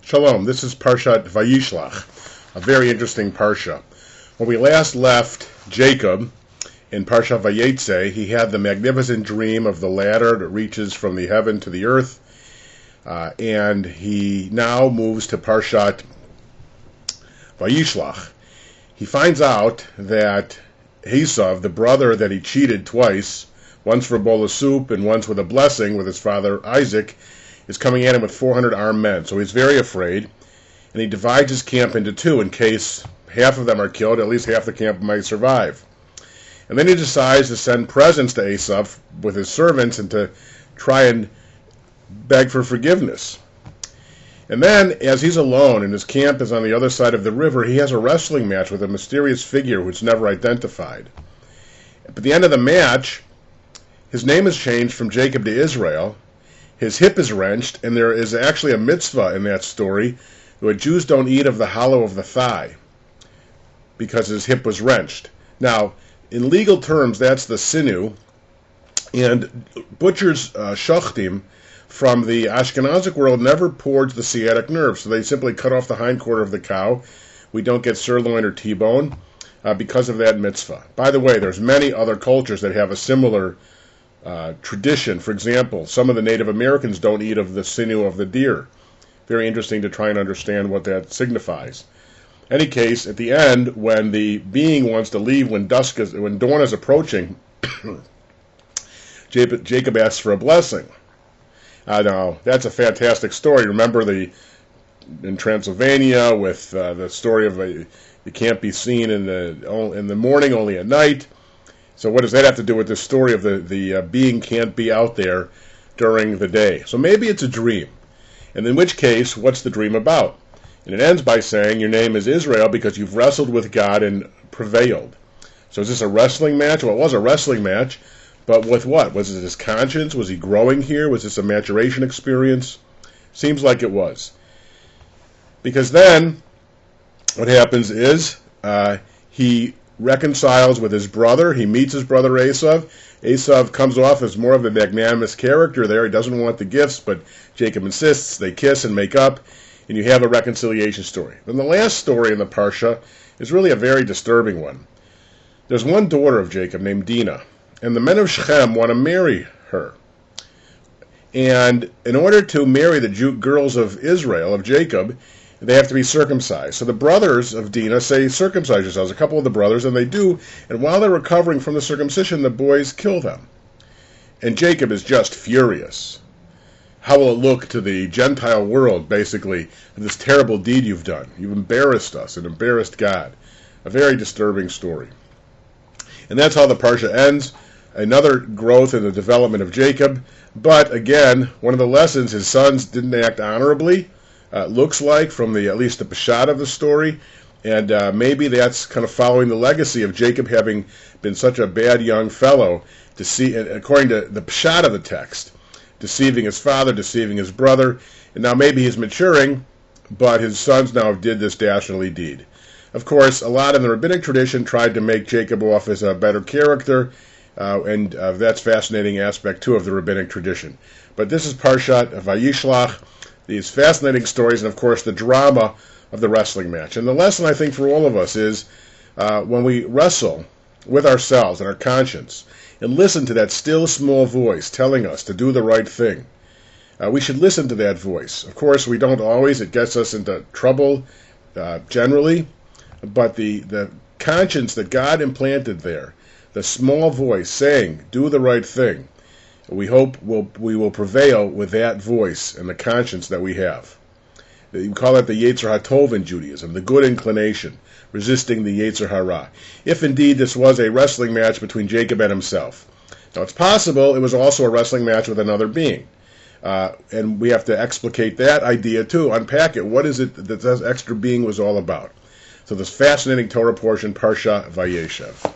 Shalom, this is Parshat Vayishlach, a very interesting parsha. When we last left Jacob in Parshat Vayetze, he had the magnificent dream of the ladder that reaches from the heaven to the earth, and he now moves to Parshat Vayishlach. He finds out that Esau, the brother that he cheated twice, once for a bowl of soup and once with a blessing with his father Isaac, is coming at him with 400 armed men. So he's very afraid, and he divides his camp into two in case half of them are killed, at least half the camp might survive. And then he decides to send presents to Esau with his servants and to try and beg for forgiveness. And then, as he's alone and his camp is on the other side of the river, he has a wrestling match with a mysterious figure who's never identified. But at the end of the match, his name is changed from Jacob to Israel. His hip is wrenched, and there is actually a mitzvah in that story where Jews don't eat of the hollow of the thigh because his hip was wrenched. Now, in legal terms, that's the sinew, and butchers' shachtim from the Ashkenazic world never poured the sciatic nerve, so they simply cut off the hindquarter of the cow. We don't get sirloin or T-bone because of that mitzvah. By the way, there's many other cultures that have a similar tradition. For example, some of the Native Americans don't eat of the sinew of the deer. Very interesting to try and understand what that signifies. In any case, at the end, when the being wants to leave, when dawn is approaching, Jacob asks for a blessing. Now, that's a fantastic story. Remember in Transylvania with the story of you can't be seen in the morning, only at night. So what does that have to do with the story of the being can't be out there during the day? So maybe it's a dream. And in which case, what's the dream about? And it ends by saying, your name is Israel because you've wrestled with God and prevailed. So is this a wrestling match? Well, it was a wrestling match, but with what? Was it his conscience? Was he growing here? Was this a maturation experience? Seems like it was. Because then, what happens is, he reconciles with his brother. He meets his brother Esau. Esau comes off as more of a magnanimous character there. He doesn't want the gifts, but Jacob insists. They kiss and make up, and you have a reconciliation story. Then the last story in the Parsha is really a very disturbing one. There's one daughter of Jacob named Dinah, and the men of Shechem want to marry her. And in order to marry the girls of Israel, of Jacob, they have to be circumcised. So the brothers of Dinah say, circumcise yourselves, a couple of the brothers, and they do. And while they're recovering from the circumcision, the boys kill them. And Jacob is just furious. How will it look to the Gentile world, basically, this terrible deed you've done? You've embarrassed us and embarrassed God. A very disturbing story. And that's how the Parsha ends. Another growth in the development of Jacob. But again, one of the lessons, his sons didn't act honorably. Looks like from at least the Peshat of the story, and maybe that's kind of following the legacy of Jacob having been such a bad young fellow, according to the Peshat of the text, deceiving his father, deceiving his brother, and now maybe he's maturing, but his sons now did this dastardly deed. Of course, a lot in the rabbinic tradition tried to make Jacob off as a better character, and that's a fascinating aspect too of the rabbinic tradition. But this is Parshat Vayishlach. These fascinating stories, and of course the drama of the wrestling match. And the lesson, I think, for all of us is when we wrestle with ourselves and our conscience and listen to that still small voice telling us to do the right thing, we should listen to that voice. Of course, we don't always. It gets us into trouble generally. But the conscience that God implanted there, the small voice saying, do the right thing, we hope we will prevail with that voice and the conscience that we have. You call it the Yetzer HaTov in Judaism, the good inclination, resisting the Yetzer Hara. If indeed this was a wrestling match between Jacob and himself. Now it's possible it was also a wrestling match with another being. And we have to explicate that idea too, unpack it. What is it that this extra being was all about? So this fascinating Torah portion, Parsha Vayeshev.